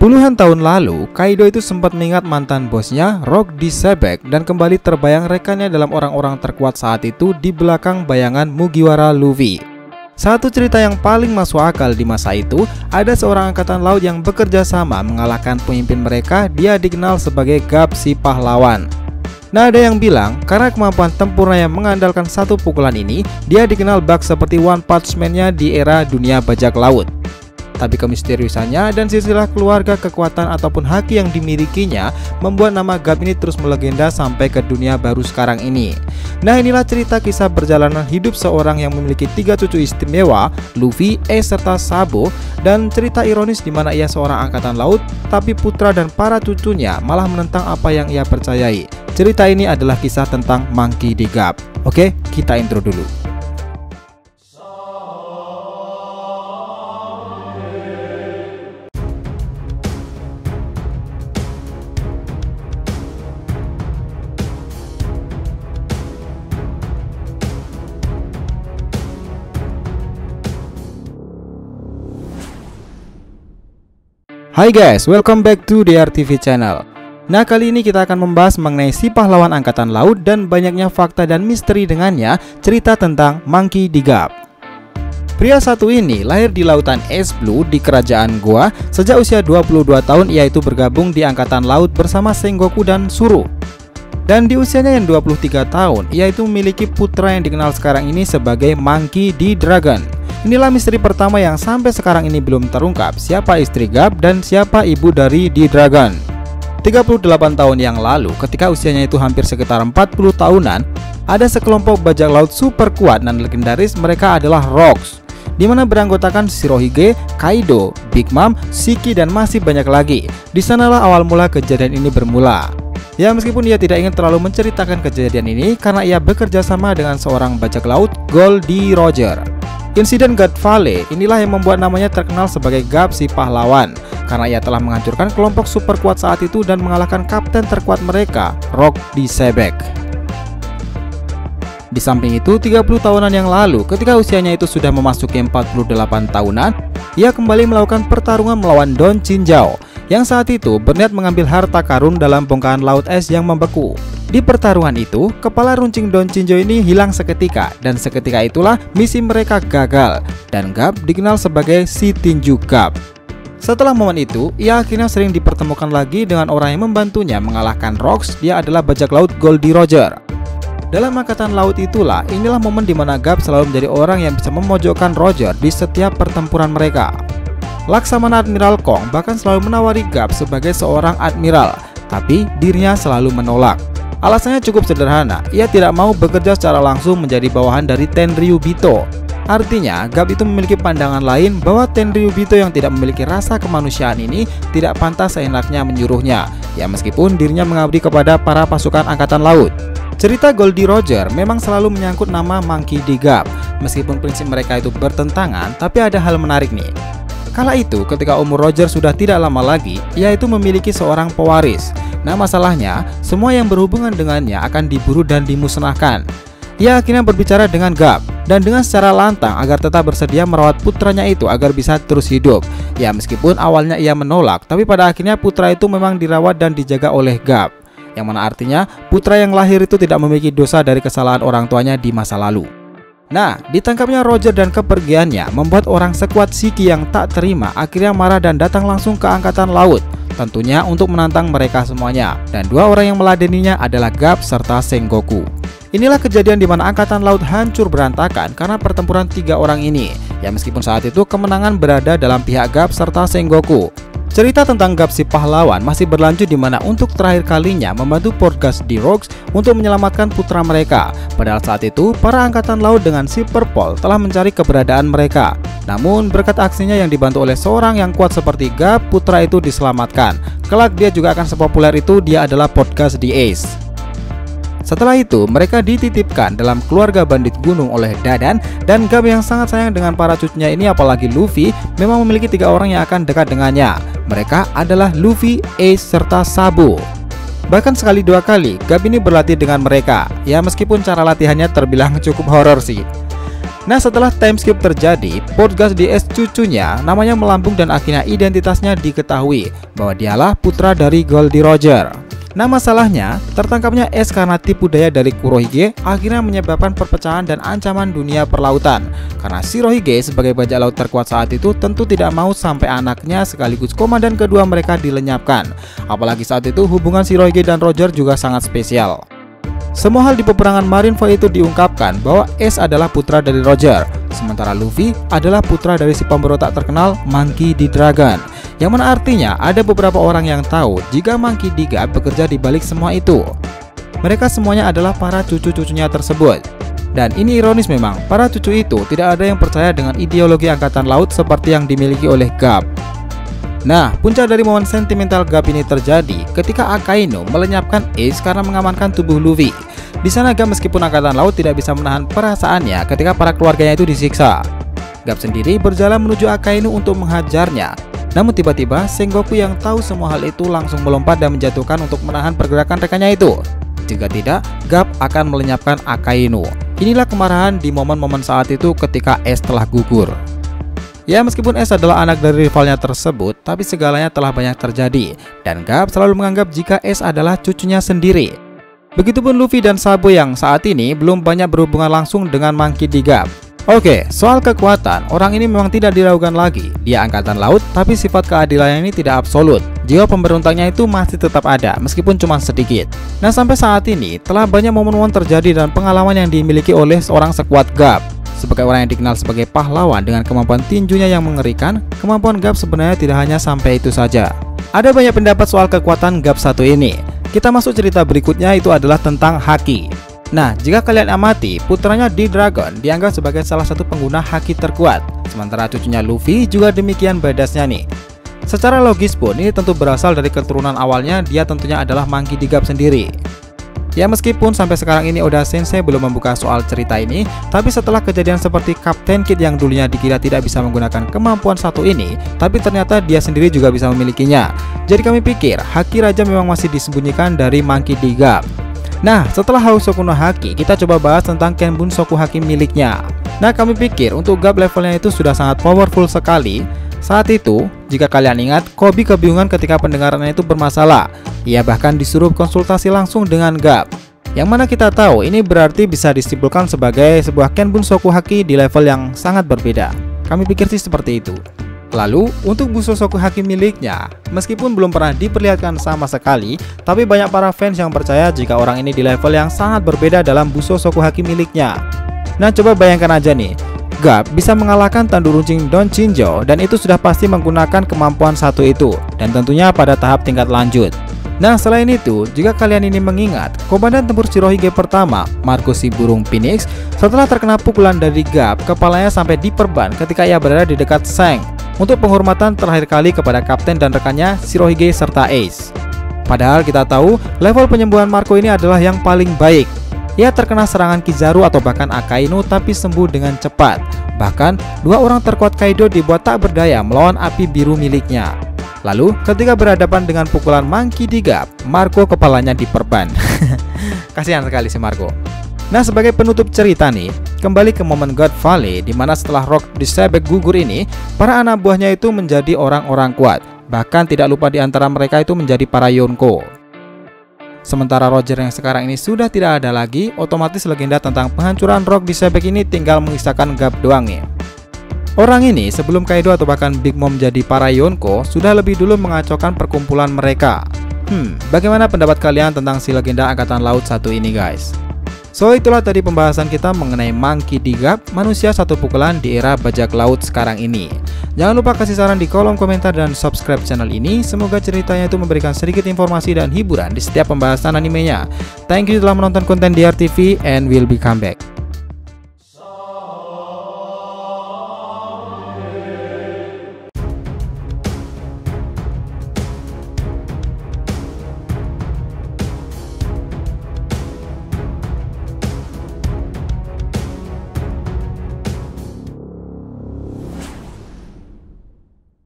Puluhan tahun lalu, Kaido itu sempat mengingat mantan bosnya, Rock D. Sebek, dan kembali terbayang rekannya dalam orang-orang terkuat saat itu di belakang bayangan Mugiwara Luffy. Satu cerita yang paling masuk akal di masa itu, ada seorang angkatan laut yang bekerja sama mengalahkan pemimpin mereka. Dia dikenal sebagai Garp si pahlawan. Nah, ada yang bilang karena kemampuan tempurnya yang mengandalkan satu pukulan ini, dia dikenal bak seperti One Punch Man-nya di era dunia bajak laut. Tapi kemisteriusannya dan silsilah keluarga kekuatan ataupun haki yang dimilikinya membuat nama Garp ini terus melegenda sampai ke dunia baru sekarang ini. Nah, inilah cerita kisah perjalanan hidup seorang yang memiliki 3 cucu istimewa, Luffy, Ace, serta Sabo, dan cerita ironis di mana ia seorang angkatan laut, tapi putra dan para cucunya malah menentang apa yang ia percayai. Cerita ini adalah kisah tentang Monkey D. Garp. Oke, kita intro dulu. Hai guys, welcome back to DRTV channel. Nah, kali ini kita akan membahas mengenai si pahlawan angkatan laut dan banyaknya fakta dan misteri dengannya, cerita tentang Monkey D. Garp. Pria satu ini lahir di lautan Ice Blue di kerajaan Goa. Sejak usia 22 tahun ia itu bergabung di angkatan laut bersama Sengoku dan Zoro. Dan di usianya yang 23 tahun, ia itu memiliki putra yang dikenal sekarang ini sebagai Monkey D. Dragon. Inilah misteri pertama yang sampai sekarang ini belum terungkap, siapa istri Garp dan siapa ibu dari D. Dragon. 38 tahun yang lalu, ketika usianya itu hampir sekitar 40 tahunan, ada sekelompok bajak laut super kuat dan legendaris. Mereka adalah Rocks, di mana beranggotakan Shirohige, Kaido, Big Mom, Shiki, dan masih banyak lagi. Di sanalah awal mula kejadian ini bermula. Ya, meskipun ia tidak ingin terlalu menceritakan kejadian ini karena ia bekerja sama dengan seorang bajak laut, Goldie Roger. Insiden God Valley inilah yang membuat namanya terkenal sebagai Garp si pahlawan, karena ia telah menghancurkan kelompok super kuat saat itu dan mengalahkan kapten terkuat mereka, Rock D. Sebek. Di samping itu, 30 tahunan yang lalu, ketika usianya itu sudah memasuki 48 tahunan, ia kembali melakukan pertarungan melawan Don Chinjao, yang saat itu berniat mengambil harta karun dalam bongkahan laut es yang membeku. Di pertarungan itu, kepala runcing Don Chinjao ini hilang seketika, dan seketika itulah misi mereka gagal, dan Garp dikenal sebagai si tinju Garp. Setelah momen itu, ia akhirnya sering dipertemukan lagi dengan orang yang membantunya mengalahkan Rocks. Dia adalah bajak laut Goldie Roger. Dalam angkatan laut itulah, inilah momen dimana Garp selalu menjadi orang yang bisa memojokkan Roger di setiap pertempuran mereka. Laksamana Admiral Kong bahkan selalu menawari Garp sebagai seorang admiral, tapi dirinya selalu menolak. Alasannya cukup sederhana, ia tidak mau bekerja secara langsung menjadi bawahan dari Tenryubito. Artinya, Garp itu memiliki pandangan lain bahwa Tenryubito yang tidak memiliki rasa kemanusiaan ini tidak pantas seenaknya menyuruhnya, ya meskipun dirinya mengabdi kepada para pasukan angkatan laut. Cerita Goldie Roger memang selalu menyangkut nama Monkey D. Garp. Meskipun prinsip mereka itu bertentangan, tapi ada hal menarik nih. Kala itu, ketika umur Roger sudah tidak lama lagi, ia itu memiliki seorang pewaris. Nah, masalahnya, semua yang berhubungan dengannya akan diburu dan dimusnahkan. Ia akhirnya berbicara dengan Garp, dan dengan secara lantang agar tetap bersedia merawat putranya itu agar bisa terus hidup. Ya, meskipun awalnya ia menolak, tapi pada akhirnya putra itu memang dirawat dan dijaga oleh Garp. Yang mana artinya, putra yang lahir itu tidak memiliki dosa dari kesalahan orang tuanya di masa lalu. Nah, ditangkapnya Roger dan kepergiannya membuat orang sekuat Shiki yang tak terima akhirnya marah dan datang langsung ke angkatan laut, tentunya untuk menantang mereka semuanya. Dan dua orang yang meladeninya adalah Garp serta Sengoku. Inilah kejadian di mana angkatan laut hancur berantakan karena pertempuran 3 orang ini. Ya, meskipun saat itu kemenangan berada dalam pihak Garp serta Sengoku. Cerita tentang Garp si pahlawan masih berlanjut di mana untuk terakhir kalinya membantu Portgas di Rocks untuk menyelamatkan putra mereka. Padahal saat itu para angkatan laut dengan Silver Paul telah mencari keberadaan mereka. Namun berkat aksinya yang dibantu oleh seorang yang kuat seperti Garp, putra itu diselamatkan. Kelak dia juga akan sepopuler itu, dia adalah Portgas di Ace. Setelah itu, mereka dititipkan dalam keluarga bandit gunung oleh Dadan, dan Garp yang sangat sayang dengan para cucunya ini, apalagi Luffy, memang memiliki 3 orang yang akan dekat dengannya. Mereka adalah Luffy, Ace, serta Sabo. Bahkan sekali 2 kali, Garp ini berlatih dengan mereka. Ya, meskipun cara latihannya terbilang cukup horor sih. Nah, setelah time skip terjadi, Portgas di Ace cucunya namanya melambung dan akhirnya identitasnya diketahui bahwa dialah putra dari Goldie Roger. Nah, masalahnya tertangkapnya Ace karena tipu daya dari Kurohige akhirnya menyebabkan perpecahan dan ancaman dunia perlautan. Karena Shirohige sebagai bajak laut terkuat saat itu tentu tidak mau sampai anaknya sekaligus komandan kedua mereka dilenyapkan. Apalagi saat itu hubungan Shirohige dan Roger juga sangat spesial. Semua hal di peperangan Marineford itu diungkapkan bahwa Ace adalah putra dari Roger, sementara Luffy adalah putra dari si pemberontak terkenal Monkey D. Dragon. Yang mana artinya ada beberapa orang yang tahu jika Monkey D. Garp bekerja di balik semua itu. Mereka semuanya adalah para cucu-cucunya tersebut. Dan ini ironis memang, para cucu itu tidak ada yang percaya dengan ideologi angkatan laut seperti yang dimiliki oleh Garp. Nah, puncak dari momen sentimental Garp ini terjadi ketika Akainu melenyapkan Ace karena mengamankan tubuh Luffy. Di sana Garp meskipun angkatan laut tidak bisa menahan perasaannya ketika para keluarganya itu disiksa. Garp sendiri berjalan menuju Akainu untuk menghajarnya. Namun tiba-tiba Sengoku yang tahu semua hal itu langsung melompat dan menjatuhkan untuk menahan pergerakan rekannya itu. Jika tidak, Garp akan melenyapkan Akainu. Inilah kemarahan di momen-momen saat itu ketika Ace telah gugur. Ya, meskipun Ace adalah anak dari rivalnya tersebut, tapi segalanya telah banyak terjadi, dan Garp selalu menganggap jika Ace adalah cucunya sendiri. Begitupun Luffy dan Sabo yang saat ini belum banyak berhubungan langsung dengan Monkey D. Garp. Oke, soal kekuatan, orang ini memang tidak diragukan lagi. Dia angkatan laut, tapi sifat keadilan ini tidak absolut. Jiwa pemberontaknya itu masih tetap ada, meskipun cuma sedikit. Nah, sampai saat ini, telah banyak momen-momen terjadi dan pengalaman yang dimiliki oleh seorang sekuat Garp. Sebagai orang yang dikenal sebagai pahlawan dengan kemampuan tinjunya yang mengerikan, kemampuan Garp sebenarnya tidak hanya sampai itu saja. Ada banyak pendapat soal kekuatan Garp satu ini. Kita masuk cerita berikutnya, itu adalah tentang Haki. Nah, jika kalian amati, putranya D. Dragon dianggap sebagai salah satu pengguna Haki terkuat. Sementara cucunya Luffy juga demikian badasnya nih. Secara logis pun, ini tentu berasal dari keturunan awalnya, dia tentunya adalah Monkey D. Garp sendiri. Ya, meskipun sampai sekarang ini Oda Sensei belum membuka soal cerita ini, tapi setelah kejadian seperti Captain Kid yang dulunya dikira tidak bisa menggunakan kemampuan satu ini, tapi ternyata dia sendiri juga bisa memilikinya. Jadi kami pikir Haki Raja memang masih disembunyikan dari Monkey D. Garp. Nah, setelah Hausoku no Haki, kita coba bahas tentang Kenbun Soku Haki miliknya. Nah, kami pikir untuk Garp levelnya itu sudah sangat powerful sekali. Saat itu, jika kalian ingat, Koby kebingungan ketika pendengarannya itu bermasalah. Ia bahkan disuruh konsultasi langsung dengan Garp. Yang mana kita tahu ini berarti bisa disimpulkan sebagai sebuah Kenbun Soku Haki di level yang sangat berbeda. Kami pikir sih seperti itu. Lalu, untuk Busou Soku Haki miliknya, meskipun belum pernah diperlihatkan sama sekali, tapi banyak para fans yang percaya jika orang ini di level yang sangat berbeda dalam Busou Soku Haki miliknya. Nah, coba bayangkan aja nih, Garp bisa mengalahkan Tandu Runcing Don Chinjo dan itu sudah pasti menggunakan kemampuan satu itu, dan tentunya pada tahap tingkat lanjut. Nah, selain itu, jika kalian ini mengingat, Komandan Tempur Shirohige pertama, Marco si Burung Phoenix, setelah terkena pukulan dari Garp, kepalanya sampai diperban ketika ia berada di dekat Shanks, untuk penghormatan terakhir kali kepada kapten dan rekannya Shirohige serta Ace. Padahal kita tahu, level penyembuhan Marco ini adalah yang paling baik. Ia terkena serangan Kizaru atau bahkan Akainu tapi sembuh dengan cepat. Bahkan, dua orang terkuat Kaido dibuat tak berdaya melawan api biru miliknya. Lalu, ketika berhadapan dengan pukulan Monkey D. Garp, Marco kepalanya diperban. Kasihan sekali si Marco. Nah, sebagai penutup cerita nih, kembali ke momen God Valley, di mana setelah Rock Disebek gugur ini, para anak buahnya itu menjadi orang-orang kuat. Bahkan tidak lupa di antara mereka itu menjadi para Yonko. Sementara Roger yang sekarang ini sudah tidak ada lagi, otomatis legenda tentang penghancuran Rock Disebek ini tinggal mengisahkan Garp doang nih. Orang ini sebelum Kaido atau bahkan Big Mom jadi para Yonko sudah lebih dulu mengacaukan perkumpulan mereka. Bagaimana pendapat kalian tentang si legenda angkatan laut satu ini guys? So, itulah tadi pembahasan kita mengenai Monkey D. Garp, manusia satu pukulan di era bajak laut sekarang ini. Jangan lupa kasih saran di kolom komentar dan subscribe channel ini. Semoga ceritanya itu memberikan sedikit informasi dan hiburan di setiap pembahasan animenya. Thank you telah menonton konten DR TV and we'll be come back.